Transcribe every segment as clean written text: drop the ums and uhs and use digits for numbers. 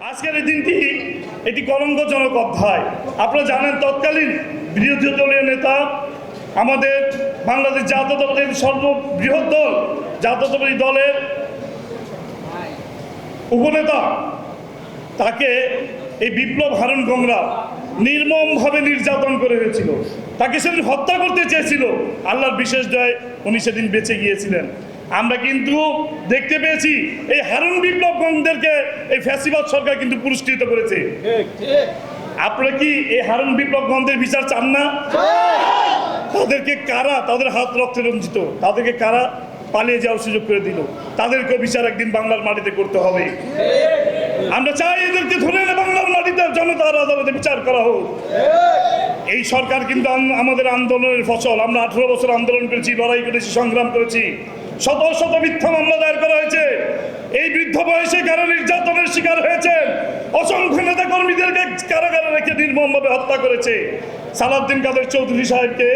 আজকের এই দিনটি এটি কলঙ্কজনক অধ্যায়। আপনারা জানেন তৎকালীন বিরোধী দলীয় নেতা আমাদের বাংলাদেশ জাতীয়তাবাদী সর্ববৃহৎ দল জাতীয়তাবাদী দলের উপনেতা তাকে এই বিপ্লব হারুন গংরা নির্মমভাবে নির্যাতন করে হয়েছিল। তাকে সেদিন হত্যা করতে চেয়েছিল। আল্লাহর বিশেষ দয়ায় উনি সেদিন বেঁচে গিয়েছিলেন। আমরা কিন্তু দেখতে পেয়েছি এই হারুন বিপ্লব গংদেরকে এই ফ্যাসিবাদ সরকার কিন্তু পুরস্কৃত করেছে। আপনারা কি এই হারুন বিপ্লব গংদের বিচার চান না? তাদেরকে কারা, তাদের হাত রক্তে রঞ্জিত, তাদেরকে কারা পালিয়ে যাওয়ার সুযোগ করে দিল? তাদেরকেও বিচার একদিন বাংলার মাটিতে করতে হবে। আমরা চাই এদেরকে ধরে এনে বাংলার মাটিতে জনতার আদালতে বিচার করা হোক। এই সরকার কিন্তু আমাদের আন্দোলনের ফসল। আমরা 18 বছর আন্দোলন করেছি, লড়াই করেছি, সংগ্রাম করেছি। শত শত মিথ্যা মামলা দায়ের করা হয়েছে। এই বৃদ্ধ বয়সে কারা নির্যাতনের শিকার হয়েছে। অসংখ্য নেতা কর্মীদেরকে কারাগারে রেখে নির্মমভাবে হত্যা করেছে। সালাউদ্দিন কাদের চৌধুরী সাহেবকে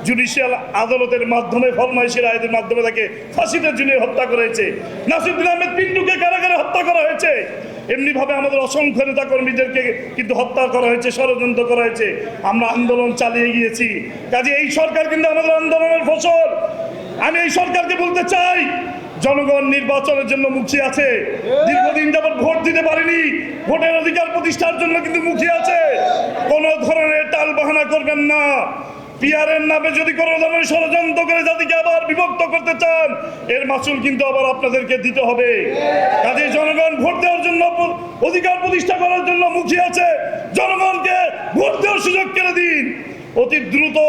জুডিশিয়াল আদালতের মাধ্যমে ফরমাইশি রায়ের মাধ্যমে তাকে ফাঁসিতে ঝুলিয়ে হত্যা করা হয়েছে। নাসিরুদ্দিন আহমেদ পিন্টুকে কারাগারে হত্যা করা হয়েছে। এমনিভাবে আমাদের অসংখ্য নেতা কর্মীদেরকে কিন্তু হত্যা করা হয়েছে, ষড়যন্ত্র করা হয়েছে। আমরা আন্দোলন চালিয়ে গিয়েছি। কাজে এই সরকার কিন্তু আমাদের আন্দোলনের ফসল। আমি এই সরকারকে বলতে চাই, জনগণ নির্বাচনের জন্য মুখিয়ে আছে। দীর্ঘদিন যাবৎ ভোট দিতে পারেনি, ভোটের অধিকার প্রতিষ্ঠার জন্য কিন্তু মুখিয়ে আছে। কোনো ধরনের টাল বাহানা করবেন না। পিয়ারের নামে যদি কোনো ধরনের ষড়যন্ত্র করে জাতিকে আবার বিভক্ত করতে চান, এর মাসুল কিন্তু আবার আপনাদেরকে দিতে হবে। কাজে জনগণ ভোট দেওয়ার জন্য, অধিকার প্রতিষ্ঠা করার জন্য মুখিয়ে আছে। জনগণকে ভোট দেওয়ার সুযোগ করে দিন। অতি দ্রুত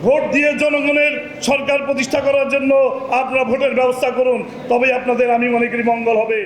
ভোট দিয়ে জনগণের সরকার প্রতিষ্ঠা করার জন্য আপনারা ভোটের ব্যবস্থা করুন। তবেই আপনাদের আমি মনে করি মঙ্গল হবে।